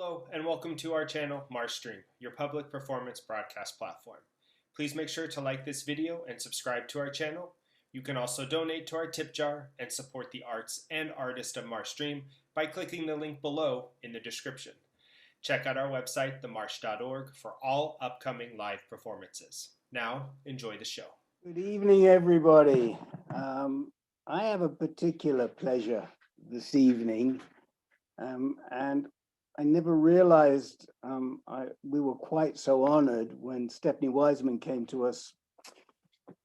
Hello and welcome to our channel, MarshStream, your public performance broadcast platform. Please make sure to like this video and subscribe to our channel. You can also donate to our tip jar and support the arts and artists of MarshStream by clicking the link below in the description. Check out our website, themarsh.org, for all upcoming live performances. Now, enjoy the show. Good evening, everybody. I have a particular pleasure this evening, and I never realized we were quite so honored when Stephanie Weisman came to us.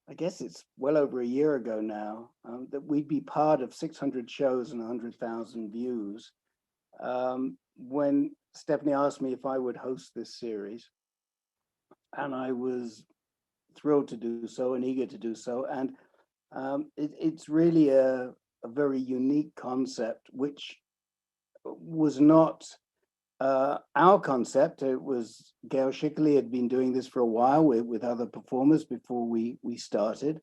I guess it's well over a year ago now, that we'd be part of 600 shows and 100,000 views. When Stephanie asked me if I would host this series, and I was thrilled to do so and eager to do so. And it's really a very unique concept, which was not our concept. It was Gail Schickley had been doing this for a while with other performers before we started.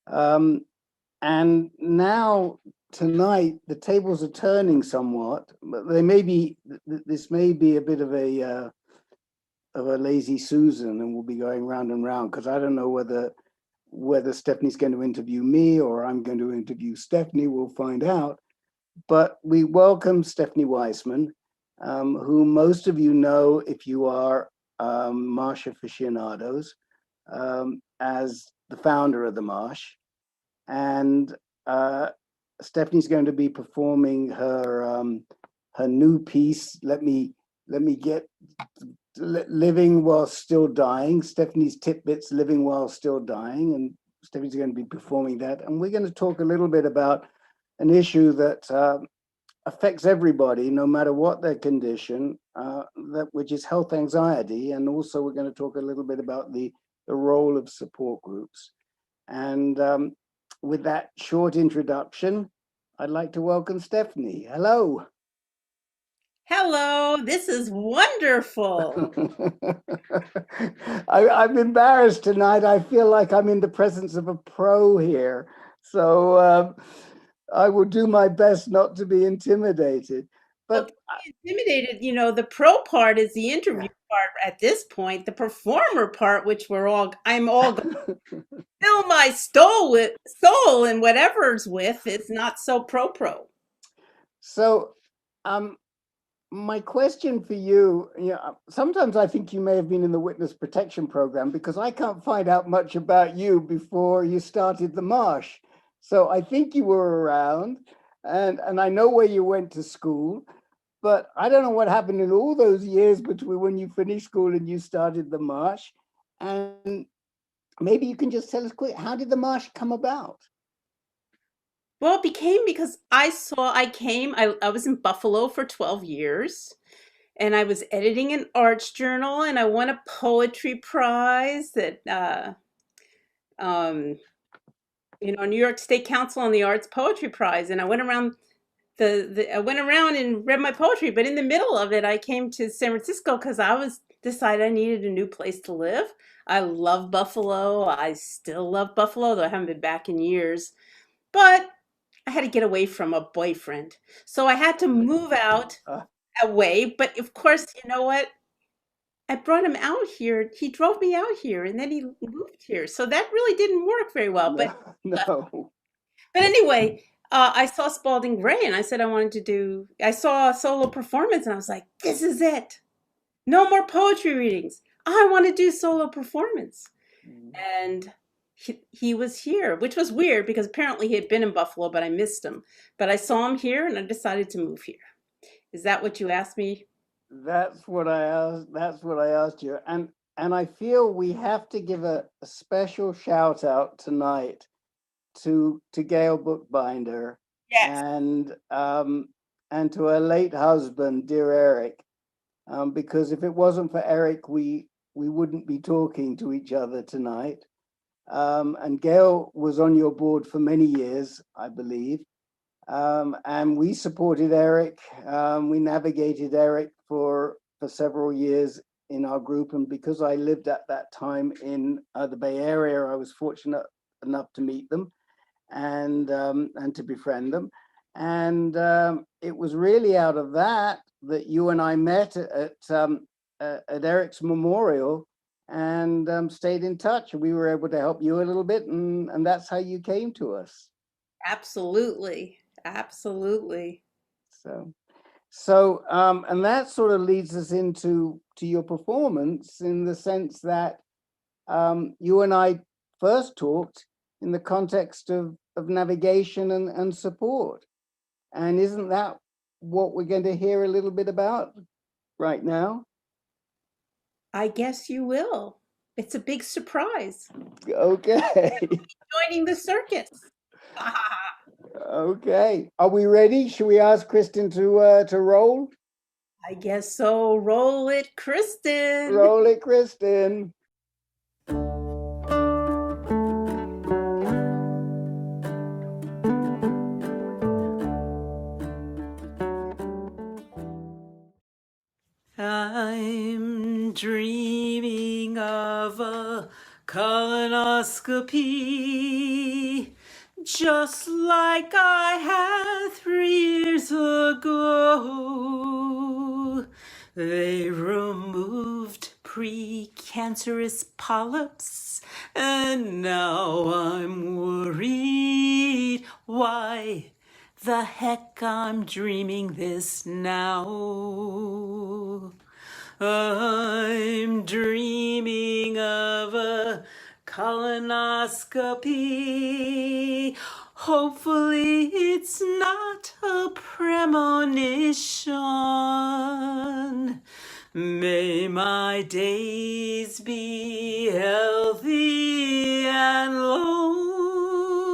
And now tonight, the tables are turning somewhat, but this may be a bit of a lazy Susan, and we'll be going round and round because I don't know whether Stephanie's going to interview me or I'm going to interview Stephanie. We'll find out. But we welcome Stephanie Weisman, who most of you know if you are Marsh aficionados, as the founder of the Marsh. And Stephanie's going to be performing her new piece. Let me get Living While Still Dying, Stephanie's Tidbits, Living While Still Dying, and Stephanie's going to be performing that. And we're going to talk a little bit about an issue that affects everybody, no matter what their condition, which is health anxiety. And also we're going to talk a little bit about the role of support groups. And with that short introduction, I'd like to welcome Stephanie. Hello. Hello, this is wonderful. I'm embarrassed tonight. I feel like I'm in the presence of a pro here. So I will do my best not to be intimidated. But intimidated, the pro part is the interview part at this point. The performer part, which I'm all going to fill my soul and whatever's with, is not so pro. So my question for you, sometimes I think you may have been in the witness protection program because I can't find out much about you before you started the Marsh. So I think you were around, and I know where you went to school, but I don't know what happened in all those years between when you finished school and you started the Marsh. And maybe you can just tell us quick, how did the Marsh come about? Well, it became because I was in Buffalo for 12 years, and I was editing an arts journal, and I won a poetry prize that, New York State Council on the Arts Poetry Prize. And I went around I went around and read my poetry, but in the middle of it, I came to San Francisco because decided I needed a new place to live. I love Buffalo. I still love Buffalo, though I haven't been back in years. But I had to get away from a boyfriend. So I had to move out away. But of course, you know what? I brought him out here. He drove me out here and then he moved here. So that really didn't work very well. No. But anyway, I saw Spalding Gray and I said I saw a solo performance and I was like, this is it. No more poetry readings. I want to do solo performance. And he was here, which was weird because apparently he had been in Buffalo, but I missed him. But I saw him here and I decided to move here. Is that what you asked me? That's what I asked you. And I feel we have to give a special shout out tonight to Gail Bookbinder. Yes. And to her late husband, dear Eric. Because if it wasn't for Eric, we wouldn't be talking to each other tonight. And Gail was on your board for many years, I believe. And we supported Eric. We navigated Eric for several years in our group. And because I lived at that time in the Bay Area, I was fortunate enough to meet them and to befriend them. And it was really out of that you and I met at Eric's memorial and stayed in touch. We were able to help you a little bit, and that's how you came to us. Absolutely. Absolutely. So and that sort of leads us into your performance, in the sense that you and I first talked in the context of navigation and support. And isn't that what we're going to hear a little bit about right now? I guess you will. It's a big surprise. Okay. Joining the circus. Okay. Are we ready? Should we ask Kristen to roll? I guess so. Roll it, Kristen. Roll it, Kristen. I'm dreaming of a colonoscopy, just like I had 3 years ago. They removed precancerous polyps, and now I'm worried. Why the heck I'm dreaming this now? I'm dreaming of a colonoscopy. Hopefully it's not a premonition. May my days be healthy and long,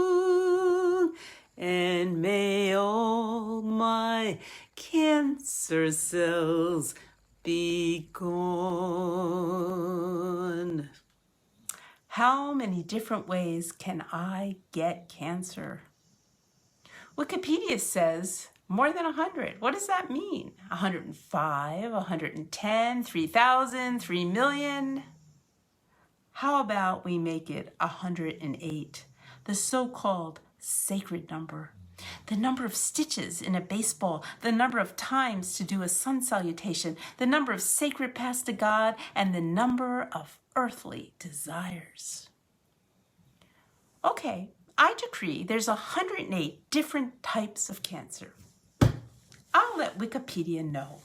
and may all my cancer cells be gone. How many different ways can I get cancer? Wikipedia says more than 100. What does that mean? 105, 110, 3,000, 3 million? How about we make it 108, the so-called sacred number? The number of stitches in a baseball, the number of times to do a sun salutation, the number of sacred paths to God, and the number of earthly desires. Okay, I decree there's 108 different types of cancer. I'll let Wikipedia know.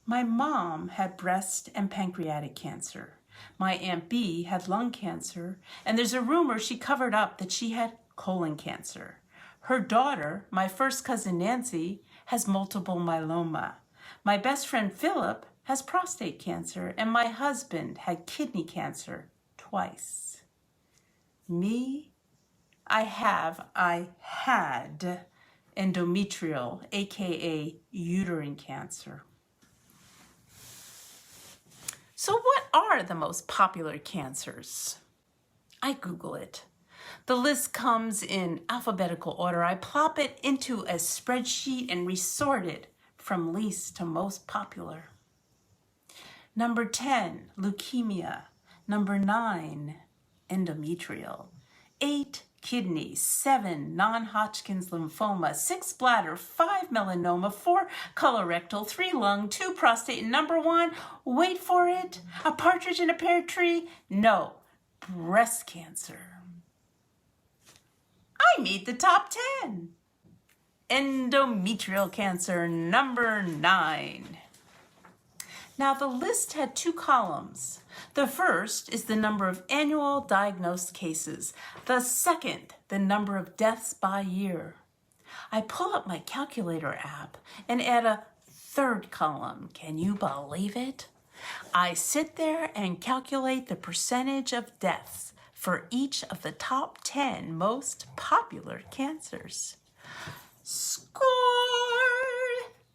My mom had breast and pancreatic cancer. My Aunt B had lung cancer, and there's a rumor she covered up that she had colon cancer. Her daughter, my first cousin Nancy, has multiple myeloma. My best friend Philip has prostate cancer, and my husband had kidney cancer twice. Me, I had endometrial, aka uterine cancer. So what are the most popular cancers? I Google it. The list comes in alphabetical order. I plop it into a spreadsheet and resort it from least to most popular. Number 10, leukemia. Number 9, endometrial. 8, kidney. 7, non-Hodgkin's lymphoma. 6, bladder. 5, melanoma. 4, colorectal. 3, lung. 2, prostate. And number 1, wait for it, a partridge in a pear tree? No, breast cancer. I made the top 10. Endometrial cancer, number 9. Now the list had 2 columns. The first is the number of annual diagnosed cases. The second, the number of deaths by year. I pull up my calculator app and add a third column. Can you believe it? I sit there and calculate the percentage of deaths for each of the top 10 most popular cancers. Score!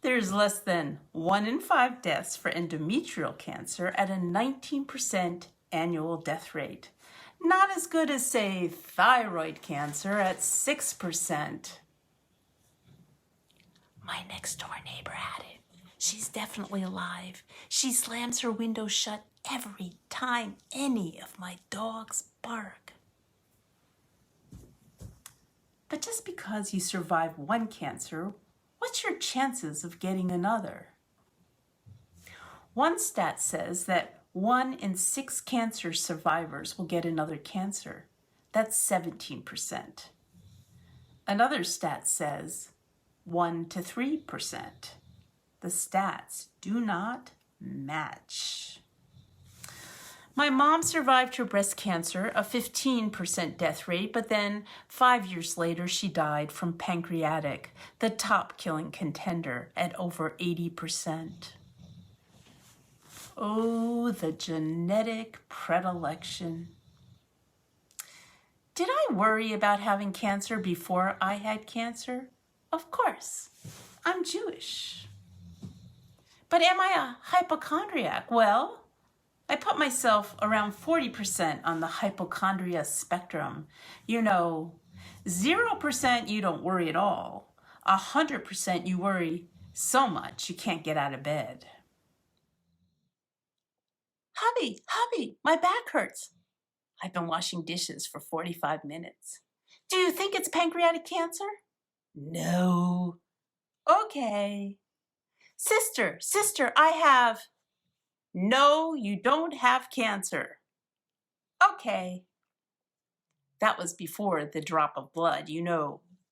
There's less than 1 in 5 deaths for endometrial cancer at a 19% annual death rate. Not as good as, say, thyroid cancer at 6%. My next door neighbor had it. She's definitely alive. She slams her window shut every time any of my dogs bark. But just because you survive one cancer, what's your chances of getting another? One stat says that 1 in 6 cancer survivors will get another cancer. That's 17%. Another stat says 1 to 3%. The stats do not match. My mom survived her breast cancer, a 15% death rate, but then 5 years later she died from pancreatic, the top killing contender, at over 80%. Oh, the genetic predilection. Did I worry about having cancer before I had cancer? Of course. I'm Jewish. But am I a hypochondriac? Well, I put myself around 40% on the hypochondria spectrum. 0% you don't worry at all. 100% you worry so much you can't get out of bed. Hubby, my back hurts. I've been washing dishes for 45 minutes. Do you think it's pancreatic cancer? No. Okay. Sister, I have. No, you don't have cancer. Okay. That was before the drop of blood,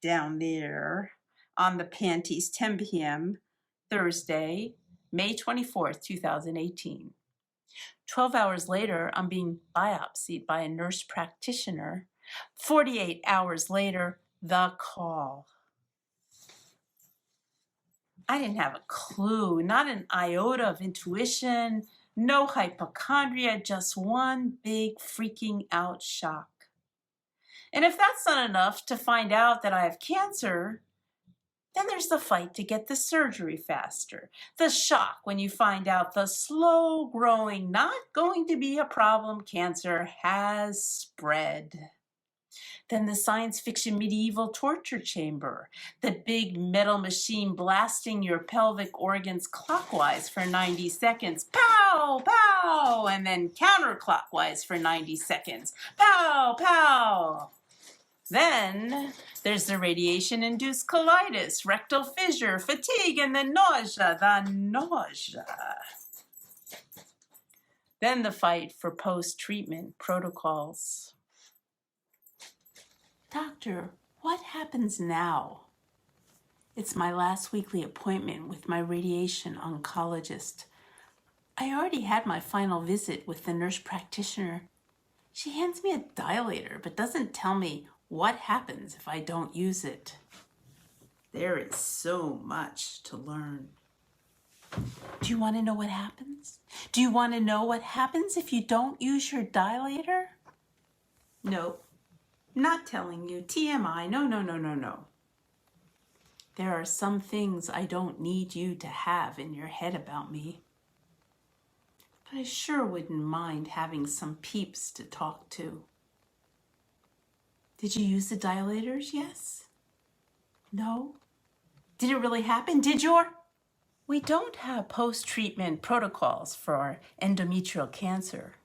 down there on the panties, 10 p.m., Thursday, May 24th, 2018. 12 hours later, I'm being biopsied by a nurse practitioner. 48 hours later, the call. I didn't have a clue, not an iota of intuition, no hypochondria, just one big freaking out shock. And if that's not enough to find out that I have cancer, then there's the fight to get the surgery faster. The shock when you find out the slow-growing, not going to be a problem cancer has spread. Then the science fiction medieval torture chamber, the big metal machine blasting your pelvic organs clockwise for 90 seconds. Pow, pow, and then counterclockwise for 90 seconds. Pow, pow. Then there's the radiation-induced colitis, rectal fissure, fatigue, and the nausea. Then the fight for post-treatment protocols. Doctor, what happens now? It's my last weekly appointment with my radiation oncologist. I already had my final visit with the nurse practitioner. She hands me a dilator, but doesn't tell me what happens if I don't use it. There is so much to learn. Do you want to know what happens? Do you want to know what happens if you don't use your dilator? Nope. Not telling you. TMI. No. There are some things I don't need you to have in your head about me. But I sure wouldn't mind having some peeps to talk to. Did you use the dilators? Yes? No? Did it really happen? Did your? We don't have post-treatment protocols for endometrial cancer.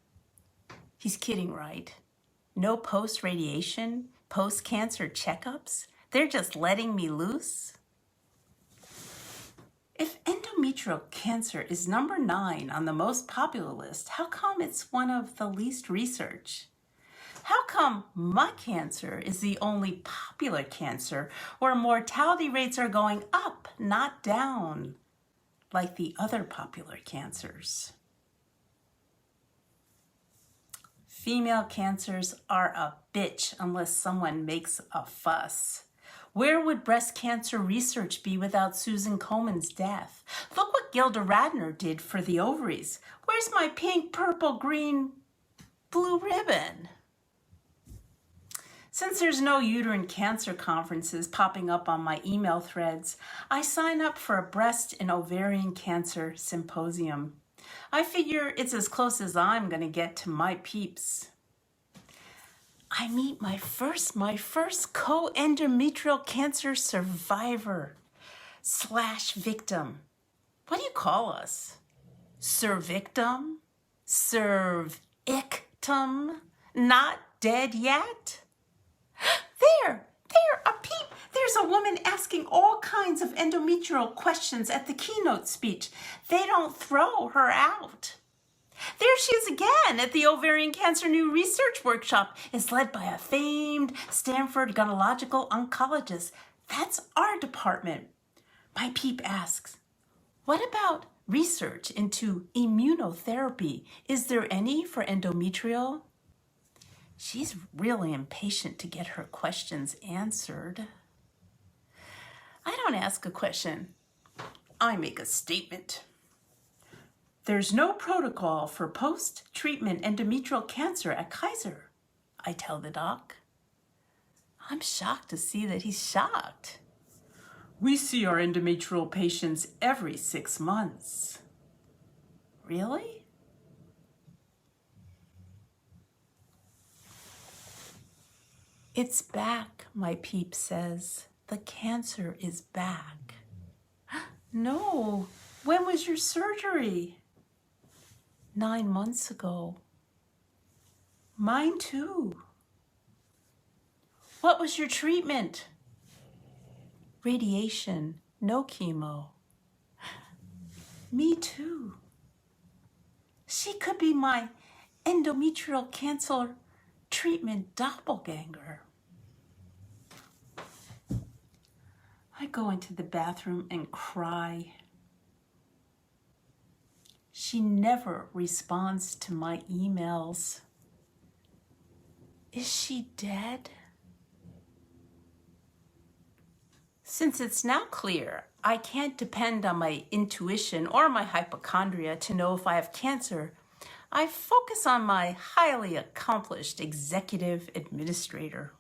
He's kidding, right? No post-radiation, post-cancer checkups? They're just letting me loose? If endometrial cancer is number 9 on the most popular list, how come it's one of the least researched? How come my cancer is the only popular cancer where mortality rates are going up, not down, like the other popular cancers? Female cancers are a bitch unless someone makes a fuss. Where would breast cancer research be without Susan Komen's death? Look what Gilda Radner did for the ovaries. Where's my pink, purple, green, blue ribbon? Since there's no uterine cancer conferences popping up on my email threads, I sign up for a breast and ovarian cancer symposium. I figure it's as close as I'm going to get to my peeps. I meet my first co-endometrial cancer survivor / victim. What do you call us? Survictim? Survictum? Not dead yet? There, a a woman asking all kinds of endometrial questions at the keynote speech. They don't throw her out. There she is again at the Ovarian Cancer New Research Workshop. It's led by a famed Stanford gynecological oncologist. That's our department. My peep asks, what about research into immunotherapy? Is there any for endometrial? She's really impatient to get her questions answered. I don't ask a question. I make a statement. There's no protocol for post-treatment endometrial cancer at Kaiser, I tell the doc. I'm shocked to see that he's shocked. We see our endometrial patients every 6 months. Really? It's back, my peep says. The cancer is back. No, when was your surgery? 9 months ago. Mine too. What was your treatment? Radiation, no chemo. Me too. She could be my endometrial cancer treatment doppelganger. I go into the bathroom and cry. She never responds to my emails. Is she dead? Since it's now clear I can't depend on my intuition or my hypochondria to know if I have cancer, I focus on my highly accomplished executive administrator.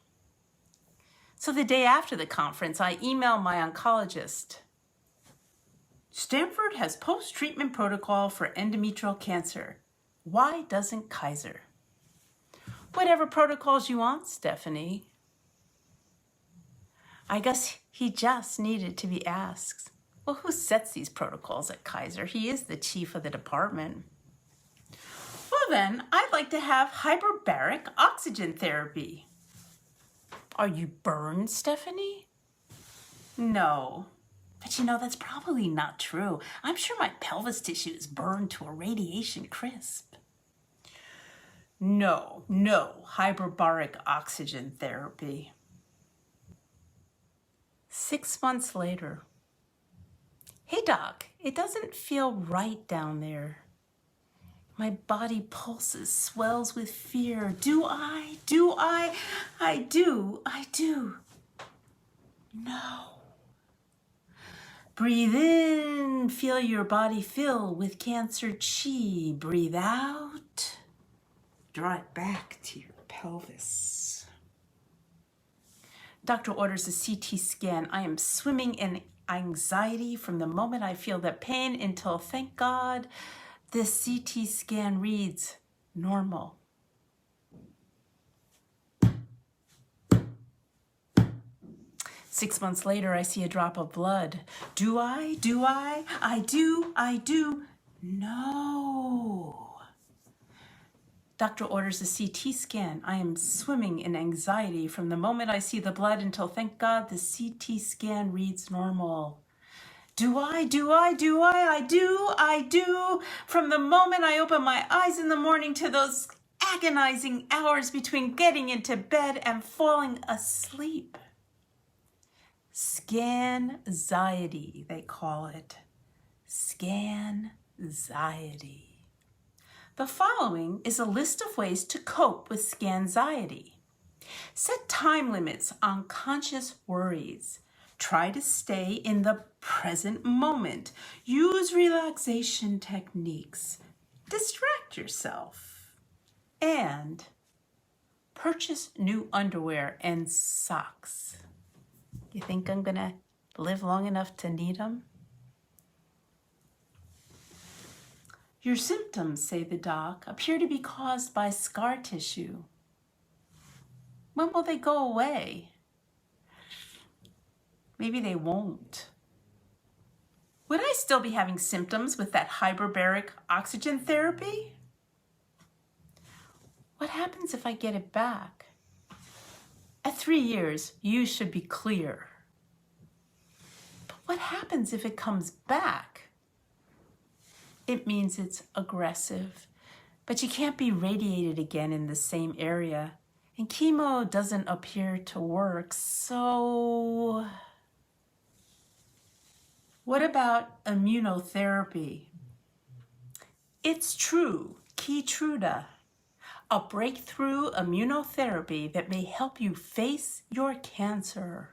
So the day after the conference, I email my oncologist. Stanford has post-treatment protocol for endometrial cancer. Why doesn't Kaiser? Whatever protocols you want, Stephanie. I guess he just needed to be asked. Well, who sets these protocols at Kaiser? He is the chief of the department. Well then, I'd like to have hyperbaric oxygen therapy. Are you burned, Stephanie? No. But you know, that's probably not true. I'm sure my pelvis tissue is burned to a radiation crisp. No hyperbaric oxygen therapy. 6 months later. Hey doc, it doesn't feel right down there. My body pulses, swells with fear. Do I? I do. No. Breathe in, feel your body fill with cancer chi. Breathe out, draw it back to your pelvis. Doctor orders a CT scan. I am swimming in anxiety from the moment I feel the pain until, thank God, this CT scan reads normal. Six months later, I see a drop of blood. Do I? I do. No. Doctor orders a CT scan. I am swimming in anxiety from the moment I see the blood until, thank God, the CT scan reads normal. Do I? I do. From the moment I open my eyes in the morning to those agonizing hours between getting into bed and falling asleep. Scan-xiety, they call it. Scan-xiety. The following is a list of ways to cope with scan-xiety. Set time limits on conscious worries. Try to stay in the present moment. Use relaxation techniques. Distract yourself. And purchase new underwear and socks. You think I'm gonna live long enough to need them? Your symptoms, say the doc, appear to be caused by scar tissue. When will they go away? Maybe they won't. Would I still be having symptoms with that hyperbaric oxygen therapy? What happens if I get it back? At 3 years, you should be clear. What happens if it comes back? It means it's aggressive, but you can't be radiated again in the same area, and chemo doesn't appear to work, so what about immunotherapy? It's true, Keytruda, a breakthrough immunotherapy that may help you face your cancer.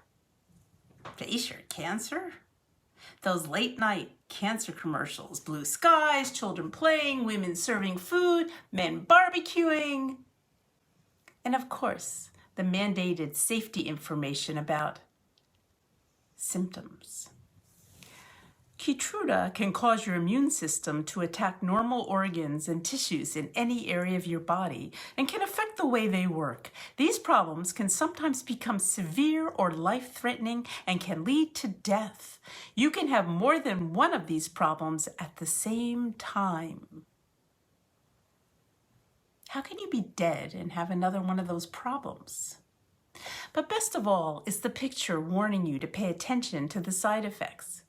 Face your cancer? Those late night cancer commercials, blue skies, children playing, women serving food, men barbecuing, and of course, the mandated safety information about symptoms. Keytruda can cause your immune system to attack normal organs and tissues in any area of your body and can affect the way they work. These problems can sometimes become severe or life-threatening and can lead to death. You can have more than one of these problems at the same time. How can you be dead and have another one of those problems? But best of all is the picture warning you to pay attention to the side effects.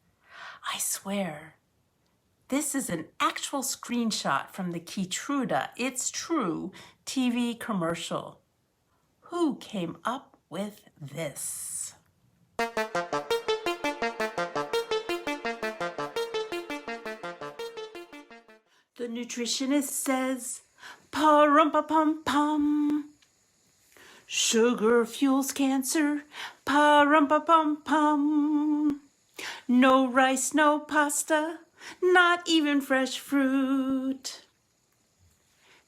I swear, this is an actual screenshot from the Keytruda It's True TV commercial. Who came up with this? The nutritionist says, pa-rum-pa-pum-pum. Sugar fuels cancer, pa-rum-pa-pum-pum. No rice, no pasta, not even fresh fruit.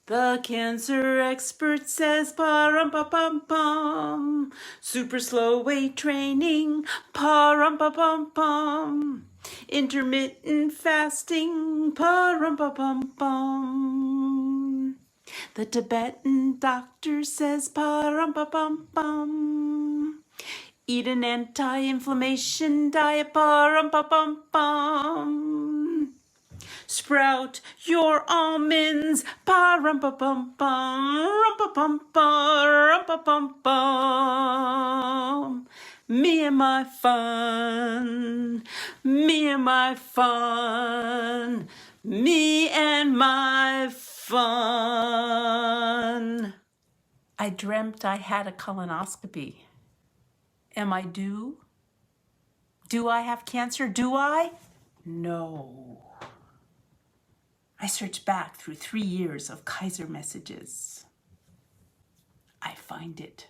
The cancer expert says, pa-rum-pa-pum-pum. Super slow weight training, pa-rum-pa-pum-pum. Intermittent fasting, pa-rum-pa-pum-pum. The Tibetan doctor says, pa-rum-pa-pum-pum. Eat an anti-inflammation diet, pa-rum-pa-pum-pum. Sprout your almonds, pa-rum-pa-pum-pum, rum-pa-pum-pum, rum-pa-pum-pum. Me and my fun, me and my fun, me and my fun. I dreamt I had a colonoscopy. Am I due? Do I have cancer? Do I? No. I searched back through 3 years of Kaiser messages. I find it.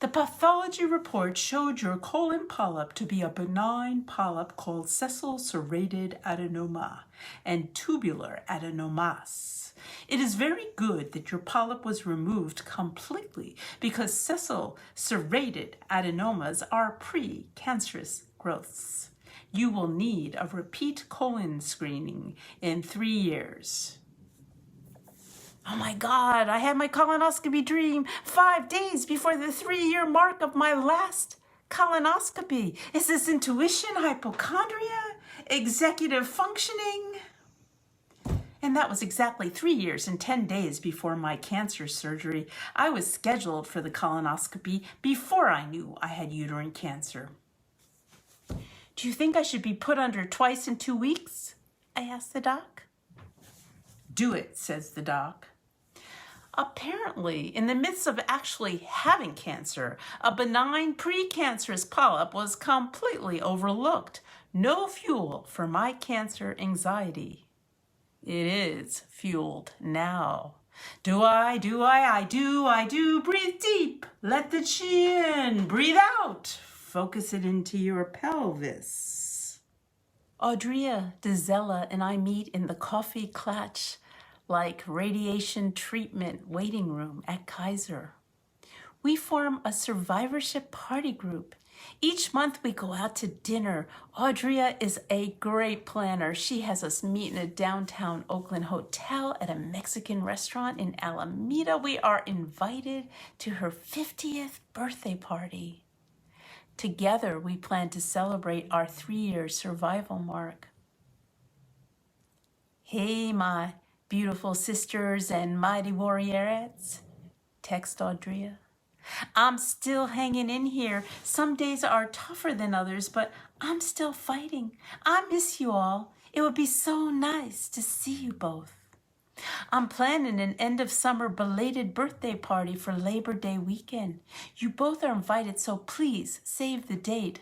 The pathology report showed your colon polyp to be a benign polyp called sessile serrated adenoma and tubular adenomas. It is very good that your polyp was removed completely because sessile serrated adenomas are pre-cancerous growths. You will need a repeat colon screening in 3 years. Oh my God, I had my colonoscopy dream 5 days before the 3-year mark of my last colonoscopy. Is this intuition, hypochondria, executive functioning? And that was exactly 3 years and 10 days before my cancer surgery. I was scheduled for the colonoscopy before I knew I had uterine cancer. Do you think I should be put under twice in 2 weeks? I asked the doc. Do it, says the doc. Apparently, in the midst of actually having cancer, a benign precancerous polyp was completely overlooked. No fuel for my cancer anxiety. It is fueled now. I do. Breathe deep. Let the chin. Breathe out. Focus it into your pelvis. Audrea DeZella and I meet in the coffee clutch like radiation treatment waiting room at Kaiser. We form a survivorship party group. Each month we go out to dinner. Audrea is a great planner. She has us meet in a downtown Oakland hotel at a Mexican restaurant in Alameda. We are invited to her 50th birthday party. Together we plan to celebrate our 3-year survival mark. Hey, my beautiful sisters and mighty warriorettes, text Audrea. I'm still hanging in here. Some days are tougher than others, but I'm still fighting. I miss you all. It would be so nice to see you both. I'm planning an end of summer belated birthday party for Labor Day weekend. You both are invited, so please save the date.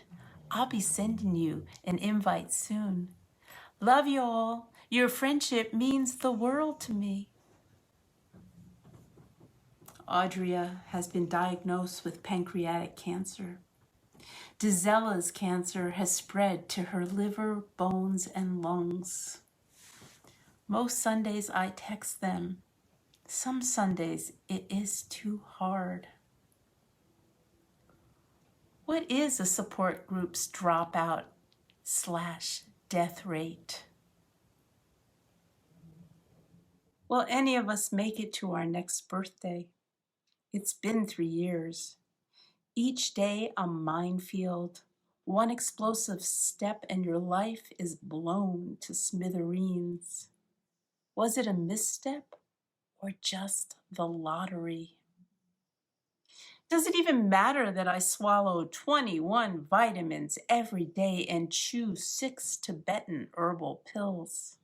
I'll be sending you an invite soon. Love you all. Your friendship means the world to me. Audria has been diagnosed with pancreatic cancer. Dizella's cancer has spread to her liver, bones, and lungs. Most Sundays I text them. Some Sundays it is too hard. What is a support group's dropout/death rate? Will any of us make it to our next birthday? It's been 3 years. Each day a minefield. One explosive step and your life is blown to smithereens. Was it a misstep or just the lottery? Does it even matter that I swallow 21 vitamins every day and chew 6 Tibetan herbal pills?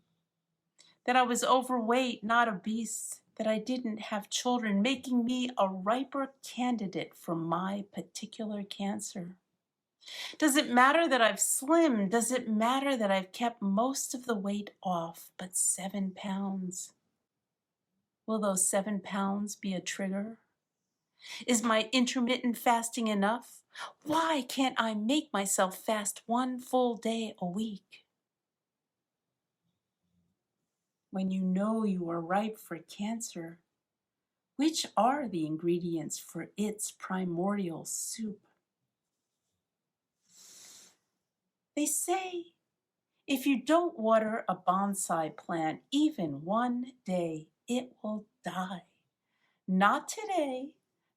That I was overweight, not obese, that I didn't have children, making me a riper candidate for my particular cancer? Does it matter that I've slimmed? Does it matter that I've kept most of the weight off but 7 pounds? Will those 7 pounds be a trigger? Is my intermittent fasting enough? Why can't I make myself fast 1 full day a week? When you know you are ripe for cancer, which are the ingredients for its primordial soup? They say if you don't water a bonsai plant even 1 day, it will die. Not today,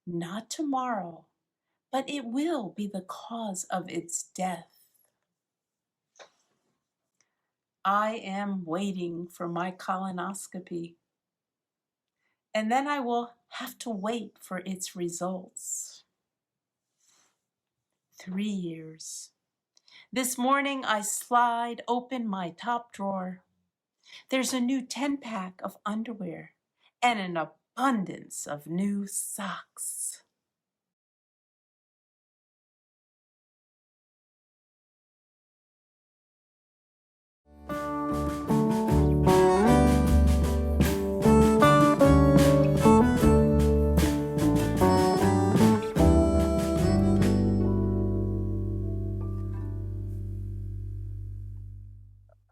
not tomorrow, but it will be the cause of its death. I am waiting for my colonoscopy, and then I will have to wait for its results. 3 years. This morning I slide open my top drawer. There's a new 10-pack of underwear and an abundance of new socks.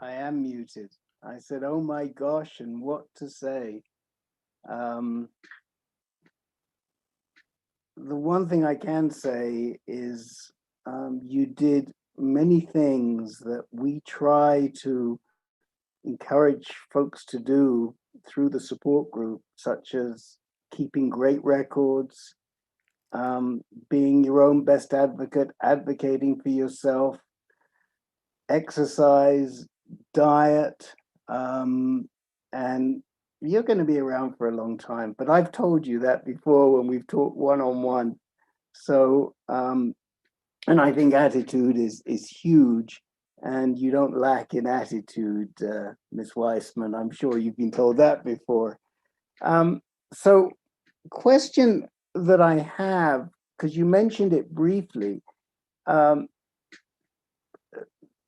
I am muted. I said, oh my gosh, and what to say? The one thing I can say is you did many things that we try to encourage folks to do through the support group, such as keeping great records, being your own best advocate, advocating for yourself, exercise, diet, and you're going to be around for a long time. But I've told you that before when we've talked one-on-one. So, and I think attitude is huge, and you don't lack in attitude, Ms. Weisman. I'm sure you've been told that before. So, question that I have, because you mentioned it briefly,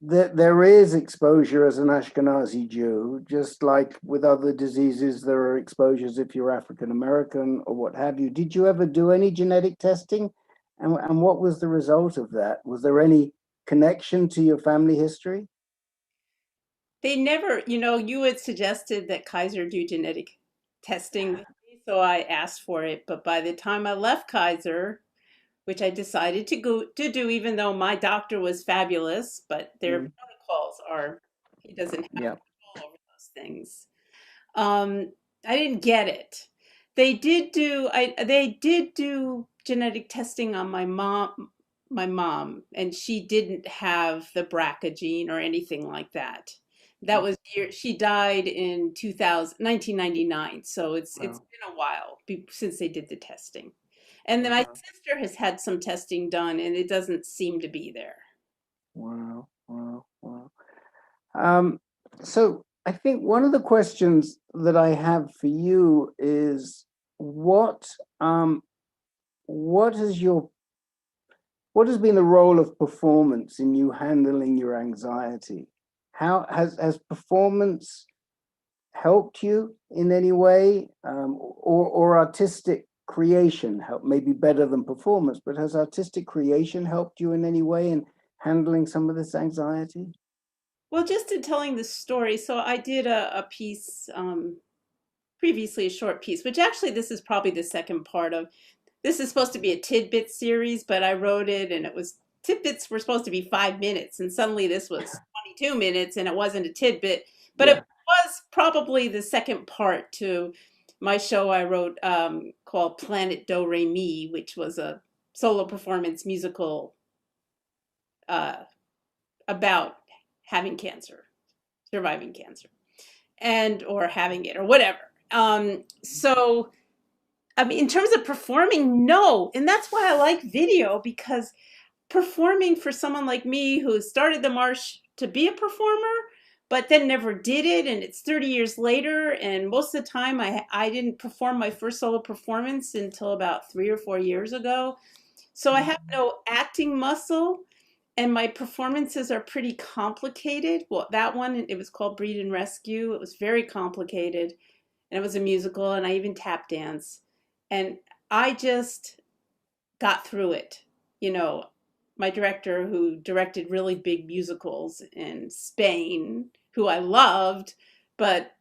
there is exposure as an Ashkenazi Jew, just like with other diseases, there are exposures if you're African American or what have you. Did you ever do any genetic testing? And what was the result of that? Was there any connection to your family history? They never, you had suggested that Kaiser do genetic testing with me, so I asked for it. But by the time I left Kaiser, which I decided to do, even though my doctor was fabulous, but their protocols are, he doesn't have control over those things. I didn't get it. They did do genetic testing on my mom, and she didn't have the BRCA gene or anything like that. That was she died in 1999, so it's been a while since they did the testing. And then my Wow. sister has had some testing done, and it doesn't seem to be there. Wow. Wow. Wow. So I think one of the questions that I have for you is what what has been the role of performance in you handling your anxiety? How has performance helped you in any way, or artistic creation help? Maybe better than performance, but has artistic creation helped you in any way in handling some of this anxiety? Well, just in telling the story, so I did a piece previously, a short piece, which actually this is probably the second part of. This is supposed to be a Tidbits series, but I wrote it and it was Tidbits were supposed to be 5 minutes, and suddenly this was 22 minutes and it wasn't a tidbit, but it Yeah. was probably the second part to my show I wrote called Planet Do Re Mi, which was a solo performance musical about having cancer, surviving cancer, and or having it or whatever. So I mean, in terms of performing, no. And that's why I like video, because performing for someone like me who started the Marsh to be a performer, but then never did it, and it's 30 years later, and most of the time I didn't perform my first solo performance until about 3 or 4 years ago. So I have no acting muscle, and my performances are pretty complicated. Well, that one, it was called Breed and Rescue. It was very complicated, and it was a musical, and I even tap dance. And I just got through it. You know, my director, who directed really big musicals in Spain, who I loved, but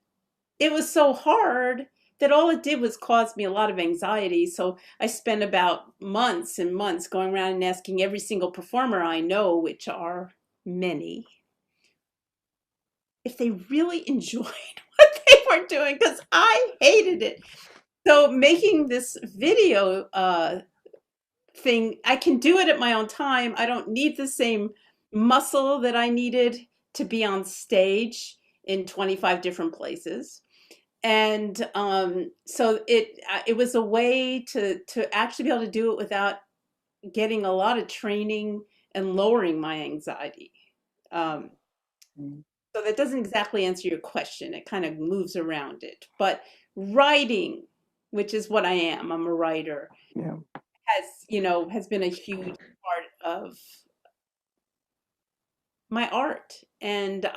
it was so hard that all it did was cause me a lot of anxiety. So I spent about months and months going around and asking every single performer I know, which are many, if they really enjoyed what they were doing, because I hated it. So making this video thing, I can do it at my own time. I don't need the same muscle that I needed to be on stage in 25 different places. And so it was a way to actually be able to do it without getting a lot of training and lowering my anxiety. Um, so that doesn't exactly answer your question. It kind of moves around it. But writing, which is what I am, I'm a writer, Yeah. has been a huge part of my art. And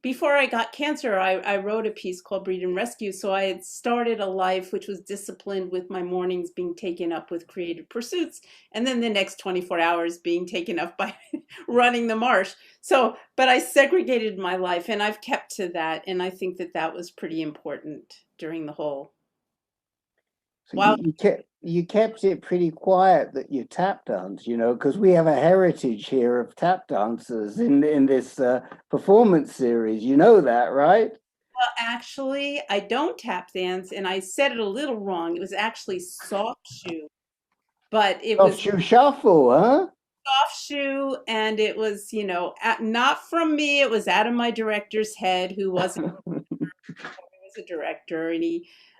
before I got cancer, I wrote a piece called Breed and Rescue. So I had started a life which was disciplined, with my mornings being taken up with creative pursuits, and then the next 24 hours being taken up by running the Marsh. So, but I segregated my life, and I've kept to that. And I think that that was pretty important during the whole. So While you kept it pretty quiet that you tap dance, because we have a heritage here of tap dancers in this performance series. You know that, right? Well, actually, I don't tap dance, and I said it a little wrong. It was actually soft shoe, but it was Soft shoe shuffle, huh? soft shoe, and it was, not from me. It was out of my director's head, who was a director, and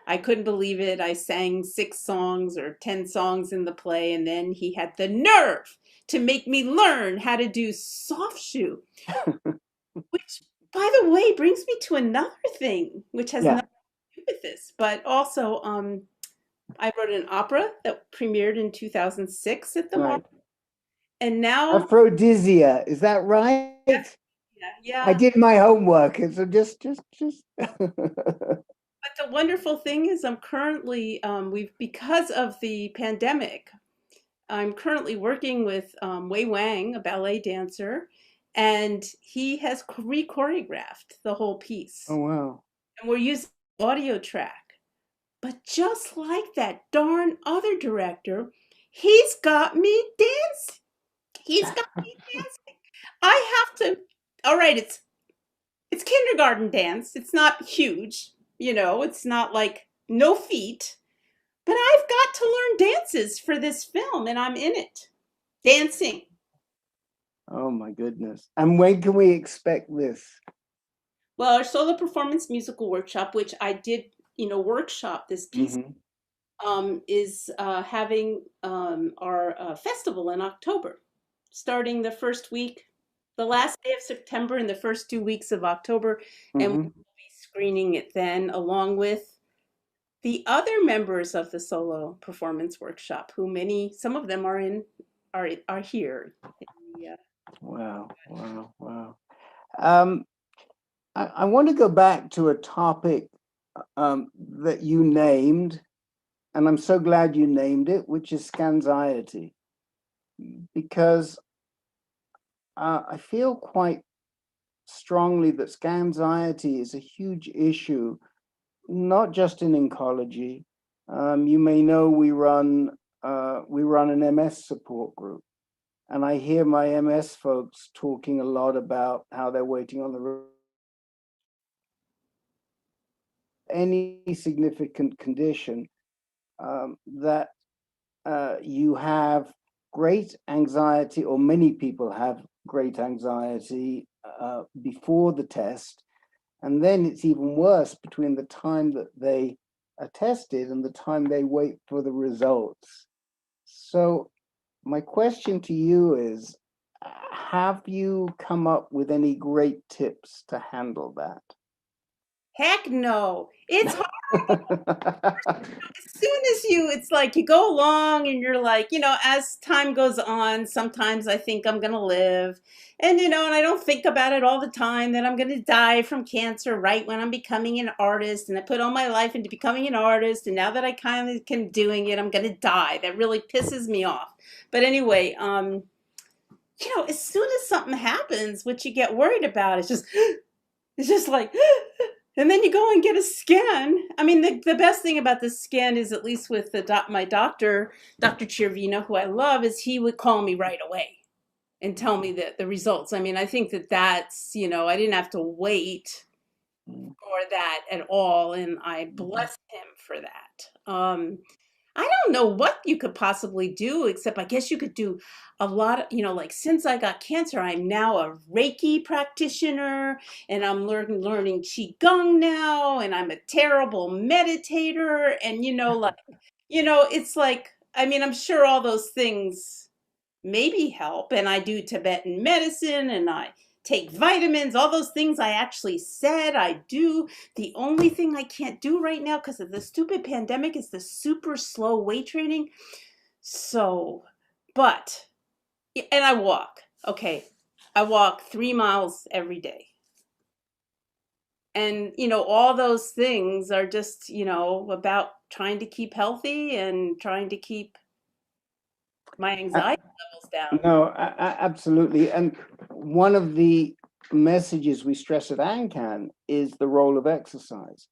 I couldn't believe it. I sang 6 songs or 10 songs in the play, and then he had the nerve to make me learn how to do soft shoe, which, by the way, brings me to another thing, which has Yeah, nothing to do with this, but also I wrote an opera that premiered in 2006 at the Marsh, right. and now, Aphrodisia, is that right? I yeah. did my homework, and so just. But the wonderful thing is, I'm currently because of the pandemic, I'm currently working with Wei Wang, a ballet dancer, and he has re-choreographed the whole piece, Oh wow. and we're using audio track. But just like that darn other director, he's got me dancing. He's got me dancing. I have to. All right, it's kindergarten dance. It's not huge, It's not like no feet, but I've got to learn dances for this film, and I'm in it, dancing. Oh my goodness. And when can we expect this? Well, our solo performance musical workshop, which I did, workshop this piece, is having our festival in October, starting the first week, the last day of September and the first 2 weeks of October, and we'll Hmm. be screening it then, along with the other members of the solo performance workshop, who some of them are here. Yeah. Wow, wow, wow. Um, I want to go back to a topic that you named, and I'm so glad you named it, which is scanxiety, because I feel quite strongly that scanxiety is a huge issue, not just in oncology. You may know we run an MS support group, and I hear my MS folks talking a lot about how they're waiting on the any significant condition that you have great anxiety, or many people have great anxiety before the test, and then it's even worse between the time that they are tested and the time they wait for the results. So my question to you is, have you come up with any great tips to handle that? Heck no. It's hard. As soon as it's like you go along and you're like, as time goes on, sometimes I think I'm going to live. And I don't think about it all the time that I'm going to die from cancer right when I'm becoming an artist. And I put all my life into becoming an artist. And now that I kind of can doing it, I'm going to die. That really pisses me off. But anyway, as soon as something happens, what you get worried about is it's just like, and then you go and get a scan. I mean, the best thing about the scan is, at least with my doctor, Dr. Chervina, who I love, is he would call me right away and tell me the results. I mean, I think that's, I didn't have to wait for that at all, and I bless him for that. I don't know what you could possibly do, except I guess you could do a lot of, like, since I got cancer, I'm now a Reiki practitioner, and I'm learning Qigong now, and I'm a terrible meditator. And, it's like, I mean, I'm sure all those things maybe help. And I do Tibetan medicine, and I take vitamins, all those things I actually said I do. The only thing I can't do right now because of the stupid pandemic is the super slow weight training. So, but, and I walk. Okay. I walk 3 miles every day. And, all those things are just, about trying to keep healthy and trying to keep my anxiety levels down. No, absolutely. And one of the messages we stress at ANCAN is the role of exercise.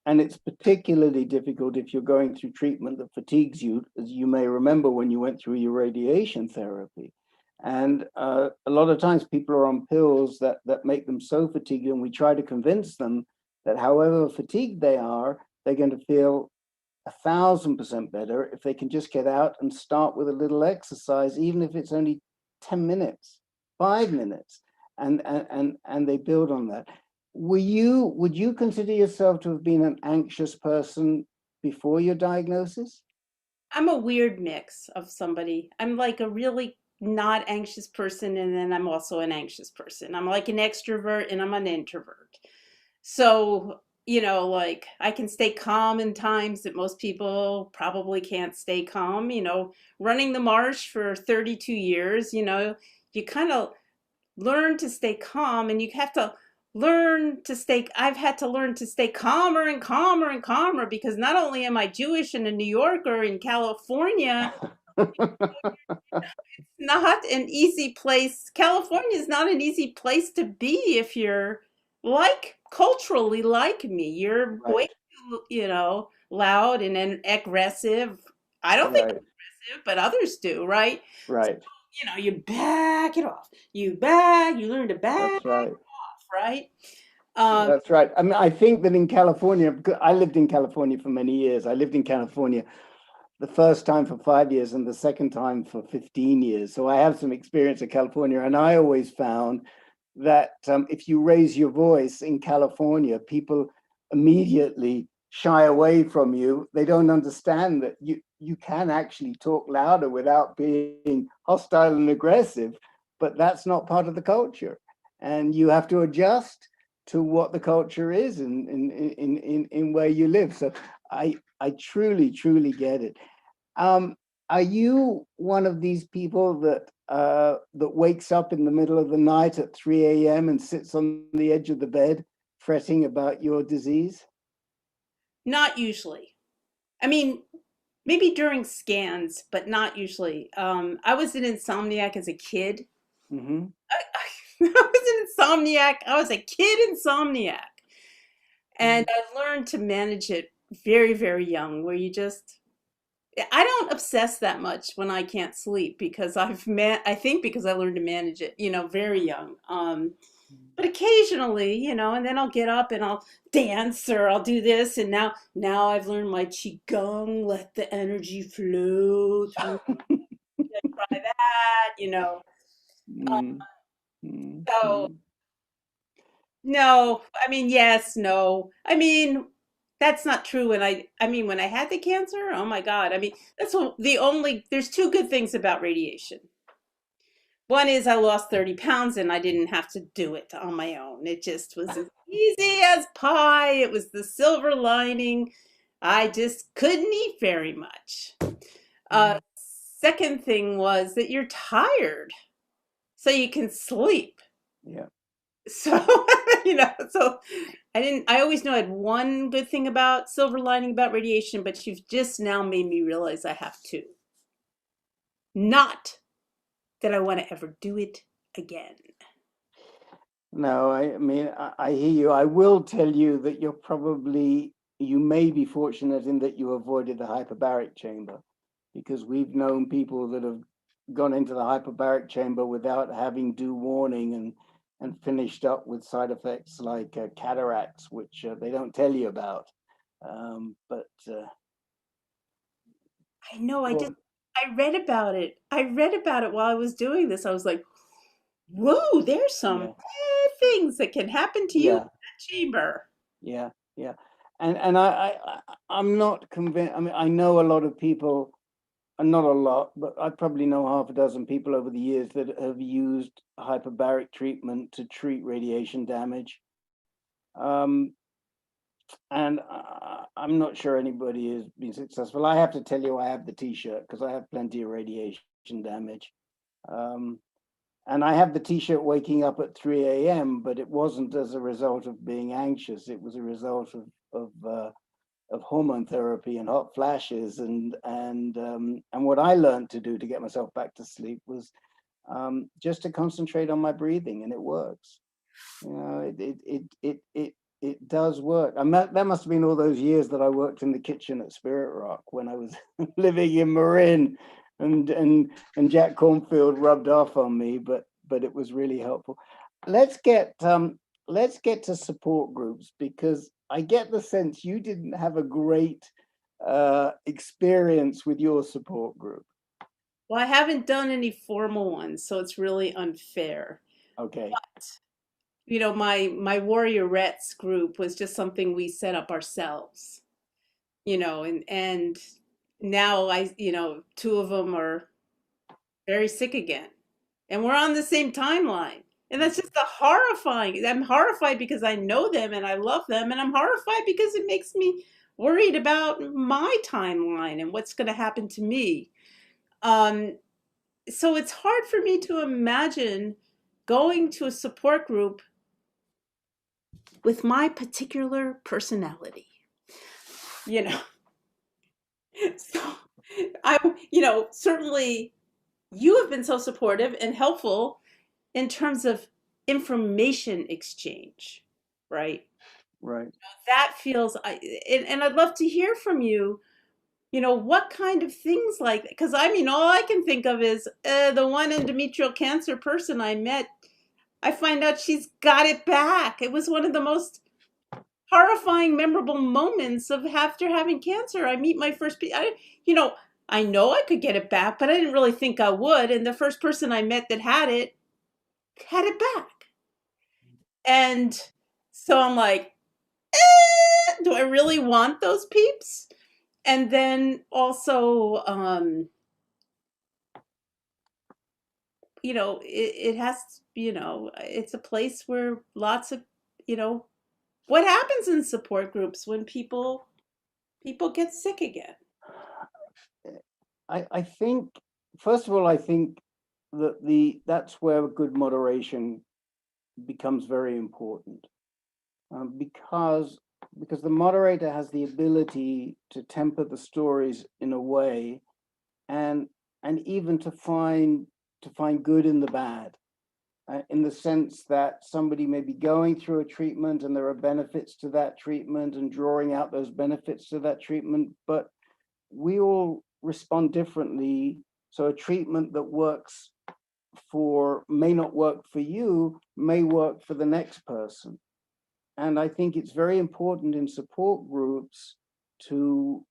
And it's particularly difficult if you're going through treatment that fatigues you, as you may remember when you went through your radiation therapy. And a lot of times people are on pills that make them so fatigued, and we try to convince them that however fatigued they are, they're going to feel 1,000% better if they can just get out and start with a little exercise, even if it's only 10 minutes, 5 minutes, and they build on that. Would you consider yourself to have been an anxious person before your diagnosis? I'm a weird mix of somebody. I'm like a really not anxious person, and then I'm also an anxious person. I'm like an extrovert and I'm an introvert. So, like, I can stay calm in times that most people probably can't stay calm. Running the Marsh for 32 years, you kind of learn to stay calm, and you have to I've had to learn to stay calmer and calmer and calmer, because not only am I Jewish and a New Yorker in California, not an easy place. California is not an easy place to be if you're culturally like me. You're way too, loud and aggressive. I don't think I'm aggressive, but others do, right? Right. You back it off. You learn to back That's right. off, right? That's right. I mean, I think that in California, because I lived in California for many years. I lived in California the first time for 5 years and the second time for 15 years. So I have some experience in California. And I always found that if you raise your voice in California, people immediately shy away from you. They don't understand that you can actually talk louder without being hostile and aggressive, but that's not part of the culture. And you have to adjust to what the culture is in where you live. So I truly get it. Are you one of these people that wakes up in the middle of the night at 3 a.m. and sits on the edge of the bed fretting about your disease? Not usually. I mean, maybe during scans, but not usually. I was an insomniac as a kid. Mm-hmm. I was an insomniac. I was a kid insomniac. And I learned to manage it very, very young, where I don't obsess that much when I can't sleep because I think because I learned to manage it, very young. But occasionally, and then I'll get up and I'll dance or I'll do this. And now I've learned my qigong, let the energy flow through. Try that. So no, I mean, yes, no. I mean, that's not true. When I had the cancer, oh my God. I mean, there's two good things about radiation. One is I lost 30 pounds and I didn't have to do it on my own. It just was as easy as pie. It was the silver lining. I just couldn't eat very much. Second thing was that you're tired, so you can sleep. Yeah. So, so I always know I had one good thing about silver lining about radiation, but you've just now made me realize I have two. Not that I want to ever do it again. No, I mean, I hear you. I will tell you that you may be fortunate in that you avoided the hyperbaric chamber, because we've known people that have gone into the hyperbaric chamber without having due warning and finished up with side effects like cataracts, which they don't tell you about. But I know, I read about it. I read about it while I was doing this. I was like, whoa, there's some bad things that can happen to you in that chamber. Yeah. And I'm not convinced. I mean, I know a lot of people, and not a lot, but I probably know half a dozen people over the years that have used hyperbaric treatment to treat radiation damage. And I'm not sure anybody has been successful. I have to tell you, I have the T-shirt because I have plenty of radiation damage. And I have the T-shirt waking up at 3 a.m., but it wasn't as a result of being anxious. It was a result of hormone therapy and hot flashes. And what I learned to do to get myself back to sleep was just to concentrate on my breathing, and it works. It does work. That must have been all those years that I worked in the kitchen at Spirit Rock when I was living in Marin. And Jack Cornfield rubbed off on me, but it was really helpful. Let's get to support groups, because I get the sense you didn't have a great experience with your support group. Well, I haven't done any formal ones, so it's really unfair. Okay. But, my Warriorettes group was just something we set up ourselves, and now two of them are very sick again, and we're on the same timeline. And that's just horrifying. I'm horrified because I know them and I love them, and I'm horrified because it makes me worried about my timeline and what's going to happen to me. So it's hard for me to imagine going to a support group with my particular personality. So certainly you have been so supportive and helpful in terms of information exchange, right? Right. That feels, and I'd love to hear from you, what kind of things like, because all I can think of is the one endometrial cancer person I met. I find out she's got it back. It was one of the most horrifying, memorable moments of after having cancer. I meet my first, I know I could get it back, but I didn't really think I would. And the first person I met that had it back. And so I'm like, do I really want those peeps? And then also, it has, it's a place where lots of, what happens in support groups when people get sick again? I think, first of all, I think that that's where good moderation becomes very important, because the moderator has the ability to temper the stories in a way, and even to find good in the bad, in the sense that somebody may be going through a treatment and there are benefits to that treatment and drawing out those benefits to that treatment, but we all respond differently. So a treatment that works may not work for you, may work for the next person. And I think it's very important in support groups to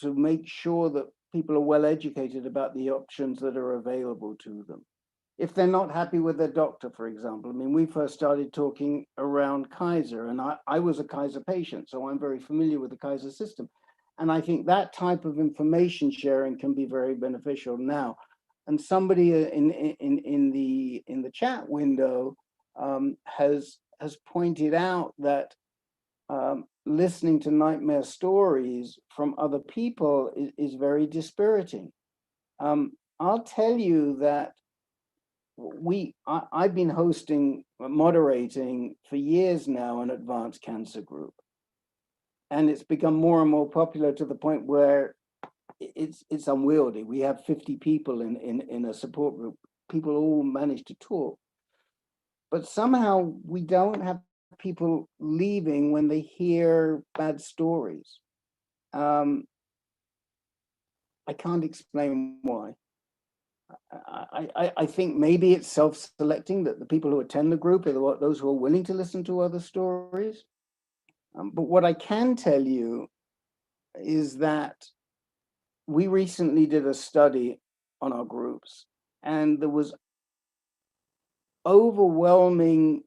make sure that people are well educated about the options that are available to them. If they're not happy with their doctor, for example, I mean, we first started talking around Kaiser, and I was a Kaiser patient, so I'm very familiar with the Kaiser system. And I think that type of information sharing can be very beneficial now. And somebody in the chat window has pointed out that listening to nightmare stories from other people is very dispiriting. I'll tell you that I've been moderating for years now an advanced cancer group, and it's become more and more popular to the point where it's unwieldy. We have 50 people in a support group. People all manage to talk, but somehow we don't have people leaving when they hear bad stories. I can't explain why. I think maybe it's self-selecting, that the people who attend the group are those who are willing to listen to other stories. But what I can tell you is that we recently did a study on our groups, and there was overwhelming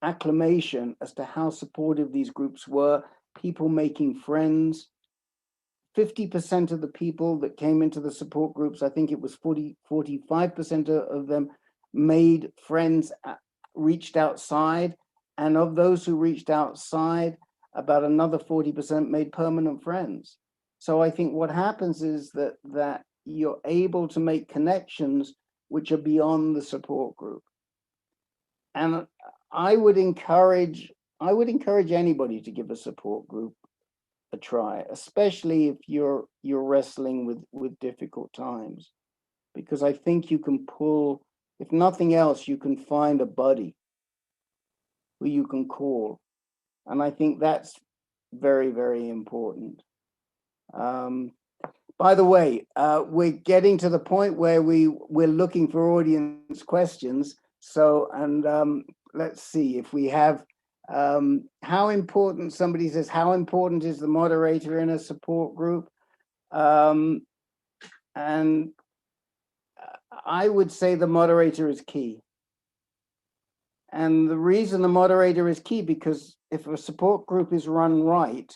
acclamation as to how supportive these groups were, people making friends. 50% of the people that came into the support groups, I think it was 45% of them made friends, reached outside. And of those who reached outside, about another 40% made permanent friends. So I think what happens is that you're able to make connections which are beyond the support group. And I would encourage anybody to give a support group a try, especially if you're wrestling with difficult times, because I think you can pull, if nothing else, you can find a buddy who you can call, and I think that's very, very important. By the way, we're getting to the point where we're looking for audience questions. So, and let's see if we have. How important, somebody says, how important is the moderator in a support group? And I would say the moderator is key. And the reason the moderator is key, because if a support group is run right,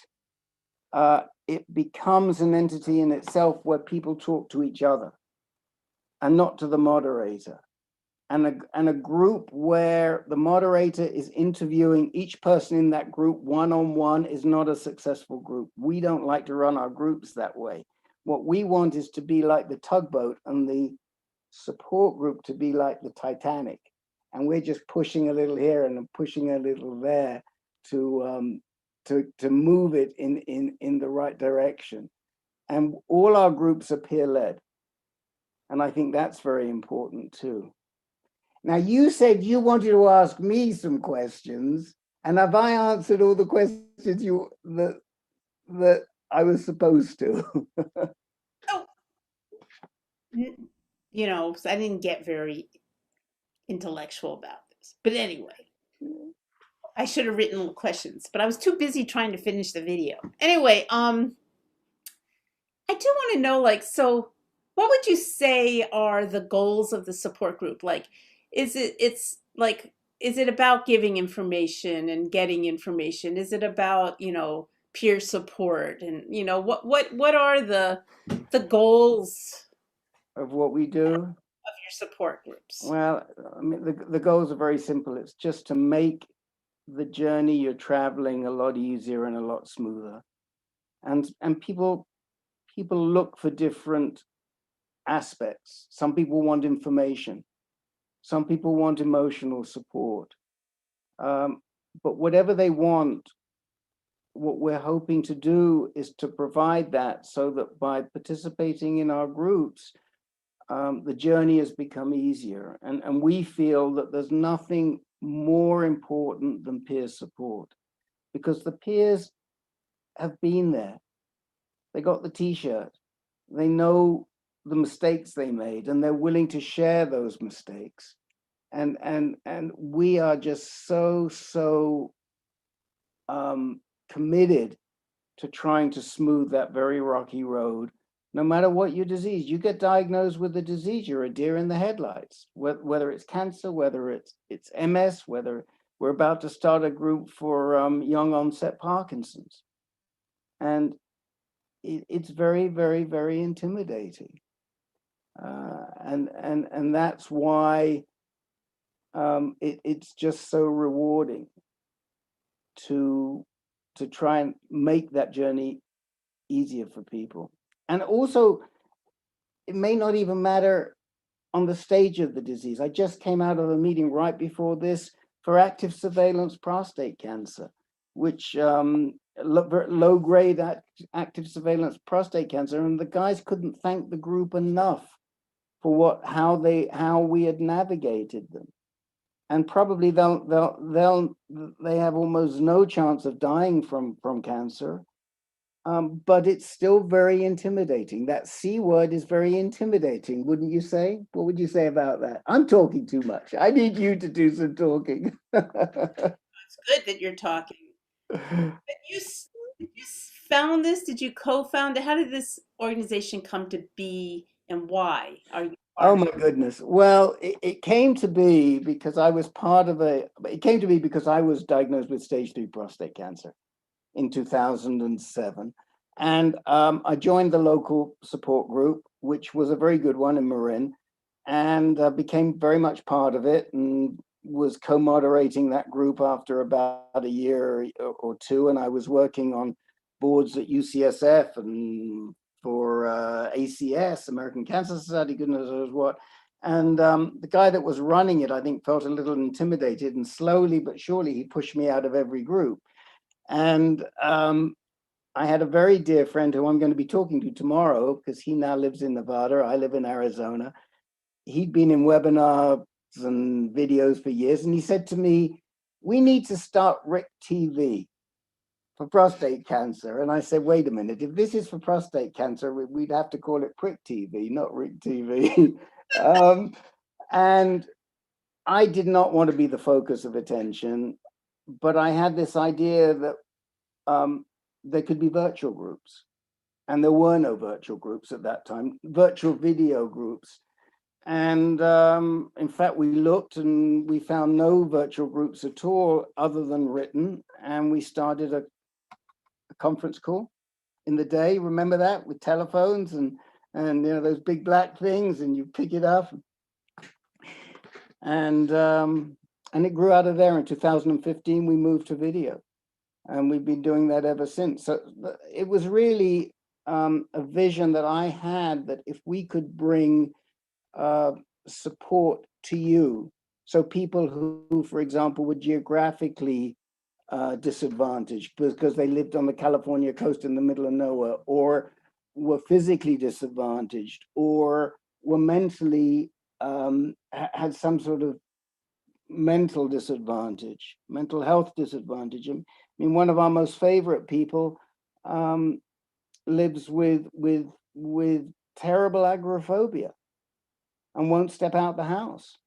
it becomes an entity in itself where people talk to each other and not to the moderator. And a group where the moderator is interviewing each person in that group one-on-one is not a successful group. We don't like to run our groups that way. What we want is to be like the tugboat and the support group to be like the Titanic. And we're just pushing a little here and pushing a little there to move it in the right direction. And all our groups are peer-led. And I think that's very important too. Now, you said you wanted to ask me some questions, and have I answered all the questions that I was supposed to? Oh, I didn't get very intellectual about this. But anyway, I should have written questions, but I was too busy trying to finish the video. Anyway, I do want to know, so what would you say are the goals of the support group? It's like is it about giving information and getting information? Is it about, peer support? And, what are the goals Of what we do? of your support groups? Well, I mean, the goals are very simple. It's just to make the journey you're traveling a lot easier and a lot smoother. And people look for different aspects. Some people want information. Some people want emotional support. But whatever they want, what we're hoping to do is to provide that so that by participating in our groups, the journey has become easier. And we feel that there's nothing more important than peer support, because the peers have been there. They got the t-shirt. They know the mistakes they made, and they're willing to share those mistakes. And we are just so committed to trying to smooth that very rocky road. No matter what your disease, you get diagnosed with a disease, you're a deer in the headlights, whether it's cancer, whether it's MS, whether we're about to start a group for young onset Parkinson's. And it's very, very, very intimidating. And that's why it's just so rewarding to try and make that journey easier for people. And also, it may not even matter on the stage of the disease. I just came out of a meeting right before this for active surveillance prostate cancer, which low-grade active surveillance prostate cancer, and the guys couldn't thank the group enough for how we had navigated them. And probably they have almost no chance of dying from cancer. But it's still very intimidating. That C word is very intimidating, wouldn't you say? What would you say about that? I'm talking too much. I need you to do some talking. It's good that you're talking. But you found this? Did you co-found it? How did this organization come to be, and why are you? Oh my goodness. Well, it came to be because I was because I was diagnosed with stage 3 prostate cancer in 2007. And I joined the local support group, which was a very good one in Marin, and became very much part of it, and was co-moderating that group after about a year or two. And I was working on boards at UCSF and for ACS, American Cancer Society, goodness knows what. And the guy that was running it, I think, felt a little intimidated, and slowly but surely he pushed me out of every group. And I had a very dear friend who I'm going to be talking to tomorrow, because he now lives in Nevada. I live in Arizona. He'd been in webinars and videos for years. And he said to me, we need to start RIC TV for prostate cancer. And I said, wait a minute, if this is for prostate cancer, we'd have to call it Prick TV, not RIC TV. And I did not want to be the focus of attention, but I had this idea that there could be virtual groups, and there were no virtual groups at that time, virtual video groups. And in fact, we looked and we found no virtual groups at all other than written. And we started a conference call in the day. Remember that, with telephones and those big black things, and you pick it up. And it grew out of there. In 2015, we moved to video. And we've been doing that ever since. So it was really a vision that I had, that if we could bring support to you, so people who, for example, were geographically disadvantaged because they lived on the California coast in the middle of nowhere, or were physically disadvantaged, or were mentally, had some sort of mental disadvantage, mental health disadvantage. I mean, one of our most favorite people lives with terrible agoraphobia and won't step out the house.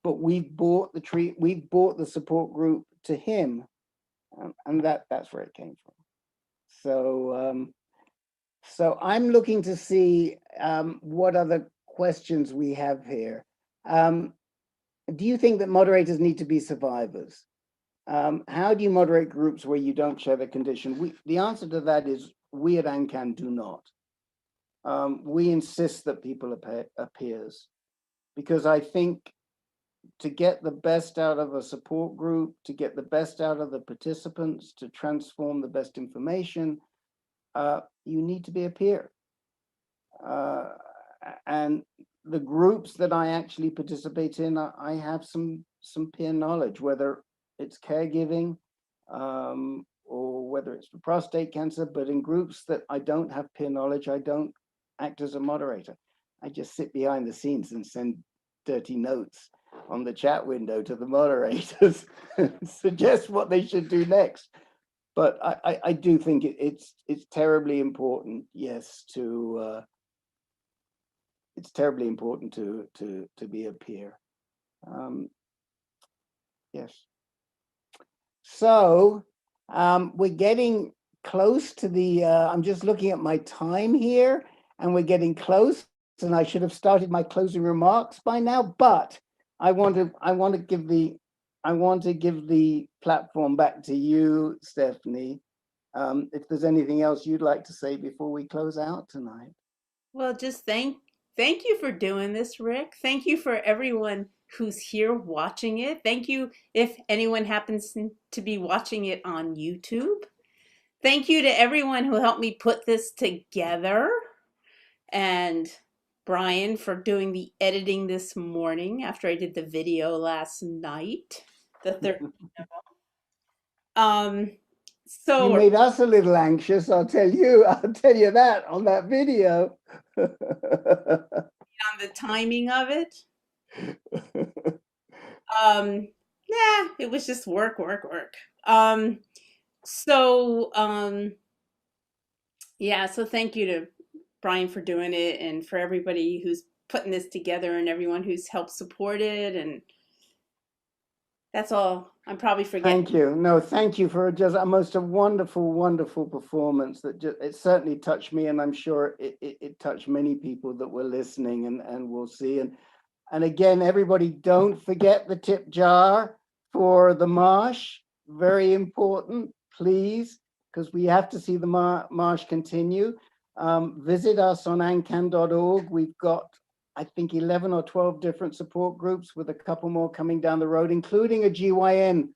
But we've bought the support group to him, and that's where it came from. So I'm looking to see what other questions we have here. do you think that moderators need to be survivors? How do you moderate groups where you don't share the condition? The answer to that is we at ANCAN do not. We insist that people are peers, because I think to get the best out of a support group, to get the best out of the participants, to transform the best information, you need to be a peer. And the groups that I actually participate in, I have some peer knowledge, whether it's caregiving or whether it's for prostate cancer. But in groups that I don't have peer knowledge, I don't act as a moderator. I just sit behind the scenes and send dirty notes on the chat window to the moderators, suggest what they should do next. But I do think it's terribly important, yes, it's terribly important to be a peer. Yes. So we're getting close to the, I'm just looking at my time here, and we're getting close, and I should have started my closing remarks by now, but I want to give the platform back to you, Stephanie. If there's anything else you'd like to say before we close out tonight. Well, just thank you for doing this, Rick. Thank you for everyone who's here watching it. Thank you if anyone happens to be watching it on YouTube. Thank you to everyone who helped me put this together, and Brian for doing the editing this morning after I did the video last night, the 13th of them. So you made us a little anxious, I'll tell you that on that video. On the timing of it. Yeah, it was just work. Yeah, so thank you to Brian for doing it, and for everybody who's putting this together, and everyone who's helped support it, and that's all. I'm probably forgetting. Thank you. No, thank you for just a most wonderful performance that it certainly touched me, and I'm sure it touched many people that were listening and will see. And again, everybody, don't forget the tip jar for the Marsh. Very important, please, because we have to see the Marsh continue. Visit us on ancan.org. We've got, I think, 11 or 12 different support groups, with a couple more coming down the road, including a GYN.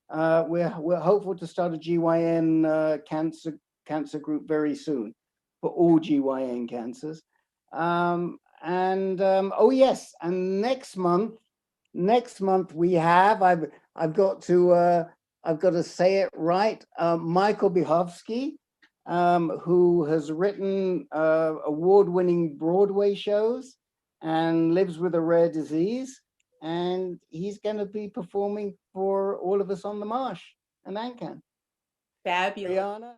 We're hopeful to start a GYN cancer group very soon for all GYN cancers. Oh yes, and next month we have, I've got to say it right, Michael Bihovsky, who has written award-winning Broadway shows and lives with a rare disease, and he's going to be performing for all of us on the Marsh and ANCAN. Fabulous. Brianna?